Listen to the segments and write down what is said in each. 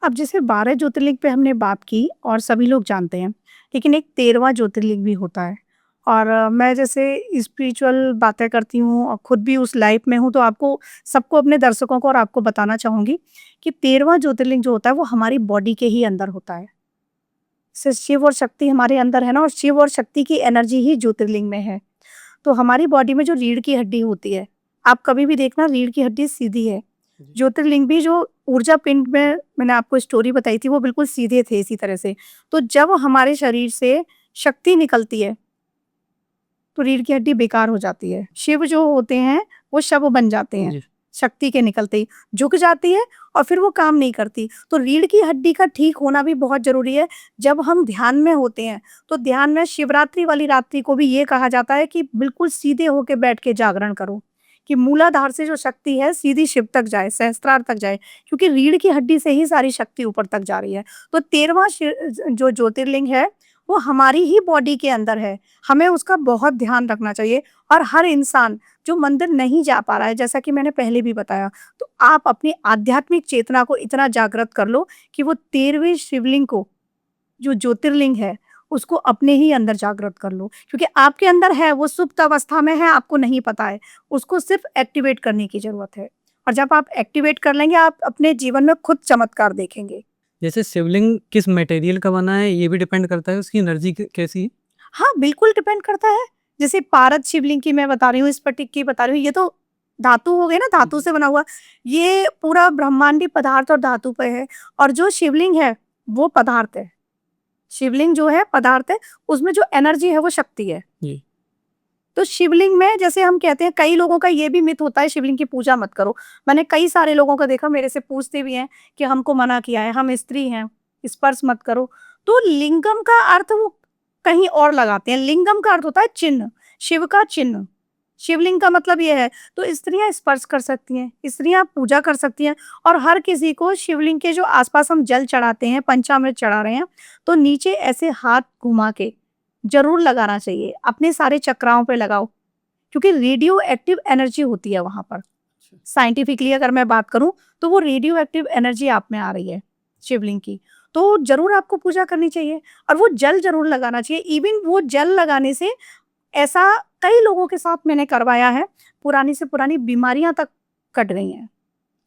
अब जैसे 12 ज्योतिर्लिंग पे हमने बात की और सभी लोग जानते हैं, लेकिन एक 13वां ज्योतिर्लिंग भी होता है। और मैं जैसे स्पिरिचुअल बातें करती हूँ और खुद भी उस लाइफ में हूँ, तो आपको सबको, अपने दर्शकों को और आपको बताना चाहूँगी कि 13वां ज्योतिर्लिंग जो होता है, वो हमारी बॉडी के ही अंदर होता है। शिव और शक्ति हमारे अंदर है ना, और शिव और शक्ति की एनर्जी ही ज्योतिर्लिंग में है। तो हमारी बॉडी में जो रीढ़ की हड्डी होती है, आप कभी भी देखना रीढ़ की हड्डी सीधी है। जी। ज्योतिर्लिंग भी जो ऊर्जा पिंड में मैंने आपको स्टोरी बताई थी, वो बिल्कुल सीधे थे इसी तरह से। तो जब हमारे शरीर से शक्ति निकलती है, तो रीढ़ की हड्डी बेकार हो जाती है। शिव जो होते हैं, वो शव बन जाते हैं, जी। शक्ति के निकलते ही झुक जाती है और फिर वो काम नहीं करती। तो रीढ़ की हड्डी का ठीक होना भी बहुत ज़रूरी है। जब हम ध्यान में होते हैं, तो ध्यान में शिवरात्रि वाली रात्रि को भी ये कहा जाता है कि बिल्कुल सीधे होके बैठ के जागरण करो, कि मूलाधार से जो शक्ति है सीधी शिव तक जाए, सहस्त्रार तक जाए, क्योंकि रीढ़ की हड्डी से ही सारी शक्ति ऊपर तक जा रही है। तो 13वां जो ज्योतिर्लिंग है, वो हमारी ही बॉडी के अंदर है। हमें उसका बहुत ध्यान रखना चाहिए। और हर इंसान जो मंदिर नहीं जा पा रहा है, जैसा कि मैंने पहले भी बताया, तो आप अपनी आध्यात्मिक चेतना को इतना जागृत कर लो कि वो 13वें शिवलिंग को, जो ज्योतिर्लिंग है, उसको अपने ही अंदर जागृत कर लो। क्योंकि आपके अंदर है, वो सुप्त अवस्था में है, आपको नहीं पता है। उसको सिर्फ़ एक्टिवेट करने की ज़रूरत है। और जब आप एक्टिवेट कर लेंगे, आप अपने जीवन में खुद चमत्कार देखेंगे। जैसे शिवलिंग किस मटेरियल का बना है, ये भी डिपेंड करता है, उसकी एनर्जी कैसी है? हाँ, बिल्कुल डिपेंड करता है। जैसे पारद शिवलिंग की मैं बता रही हूँ, स्फटिक की बता रही हूँ, ये तो धातु हो गए ना, धातु जी। से बना हुआ। ये पूरा ब्रह्मांडी पदार्थ और धातु पे है। और जो शिवलिंग है, वो पदार्थ है। शिवलिंग जो है पदार्थ है, उसमें जो एनर्जी है वो शक्ति है। जी। तो शिवलिंग में जैसे हम कहते हैं, कई लोगों का ये भी मिथ होता है शिवलिंग की पूजा मत करो। मैंने कई सारे लोगों को देखा, मेरे से पूछते भी हैं कि हमको मना किया है, हम स्त्री हैं, स्पर्श मत करो। तो लिंगम का अर्थ वो कहीं और लगाते हैं। लिंगम का अर्थ होता है चिन्ह, शिव का चिन्ह। शिवलिंग का मतलब ये है। तो स्त्रियाँ स्पर्श कर सकती हैं, स्त्रियाँ पूजा कर सकती हैं। और हर किसी को शिवलिंग के जो आस-पास हम जल चढ़ाते हैं, पंचामृत चढ़ा रहे हैं, तो नीचे ऐसे हाथ घुमा के ज़रूर लगाना चाहिए। अपने सारे चक्राओं पे लगाओ, क्योंकि रेडियो एक्टिव एनर्जी होती है वहाँ पर। साइंटिफिकली अगर मैं बात करूँ, तो वो रेडियो एक्टिव एनर्जी आप में आ रही है, शिवलिंग की। तो ज़रूर आपको पूजा करनी चाहिए और वो जल ज़रूर लगाना चाहिए। इवन वो जल लगाने से, ऐसा कई लोगों के साथ मैंने करवाया है, पुरानी से पुरानी बीमारियाँ तक कट गई हैं।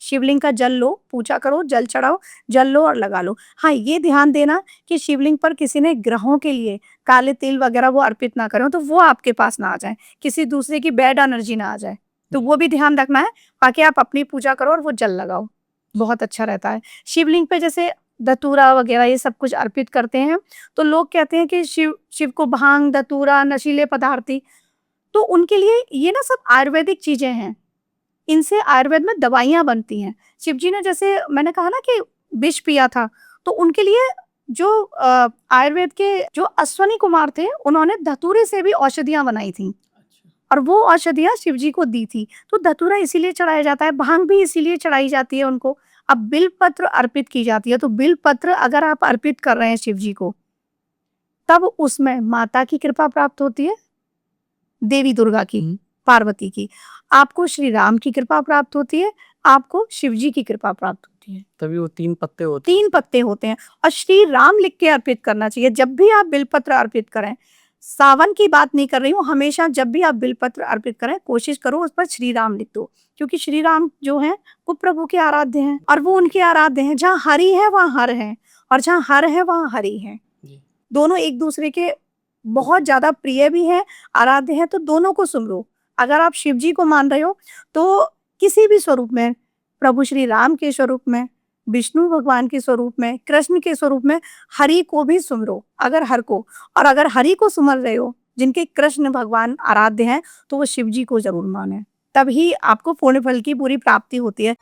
शिवलिंग का जल लो, पूजा करो, जल चढ़ाओ, जल लो और लगा लो। हाँ, ये ध्यान देना कि शिवलिंग पर किसी ने ग्रहों के लिए काले तिल वगैरह वो अर्पित ना करें, तो वो आपके पास ना आ जाएँ, किसी दूसरे की बैड एनर्जी ना आ जाए। तो जी। वो भी ध्यान रखना है, बाकी आप अपनी पूजा करो और वो जल लगाओ, बहुत अच्छा रहता है। शिवलिंग पे जैसे धतूरा वगैरह ये सब कुछ अर्पित करते हैं, तो लोग कहते हैं कि शिव शिव को भांग, धतूरा, नशीले पदार्थी, तो उनके लिए ये ना सब आयुर्वेदिक चीज़ें हैं। इनसे आयुर्वेद में दवाइयाँ बनती हैं। शिव जी ने, जैसे मैंने कहा ना कि विष पिया था, तो उनके लिए जो आयुर्वेद के जो अश्वनी कुमार थे, उन्होंने धतूरे से भी औषधियाँ बनाई थीं अच्छा। और वो औषधियाँ शिव जी को दी थी। तो धतूरा इसीलिए चढ़ाया जाता है, भांग भी इसीलिए चढ़ाई जाती है उनको। अब बिल्व-पत्र अर्पित की जाती है, तो बिल्व-पत्र अगर आप अर्पित कर रहे हैं शिव जी को, तब उसमें माता की कृपा प्राप्त होती है, देवी दुर्गा की, हुँ। पार्वती की। आपको श्री राम की कृपा प्राप्त होती है, आपको शिव जी की कृपा प्राप्त होती है। तभी वो 3 पत्ते होते 3 पत्ते होते हैं और श्री राम लिख के अर्पित करना चाहिए जब भी आप बिलपत्र अर्पित करें। सावन की बात नहीं कर रही हूँ, हमेशा जब भी आप बिलपत्र अर्पित करें, कोशिश करो उस पर श्री राम लिख दो। क्योंकि श्री राम जो हैं, वो प्रभु के आराध्य हैं और वो उनके आराध्य हैं। जहाँ हरि है, वहाँ हर है, और जहाँ हर है, वहाँ हरि है। जी। दोनों एक-दूसरे के बहुत ज़्यादा प्रिय भी हैं, आराध्य हैं, तो दोनों को सुमरो। अगर आप शिव जी को मान रहे हो, तो किसी भी स्वरूप में, प्रभु श्री राम के स्वरूप में, विष्णु भगवान के स्वरूप में, कृष्ण के स्वरूप में, हरि को भी सुमरो, अगर हर को। और अगर हरि को सुमर रहे हो, जिनके कृष्ण भगवान आराध्य हैं, तो वो शिव जी को ज़रूर मानें। तभी आपको पुण्य फल की पूरी प्राप्ति होती है।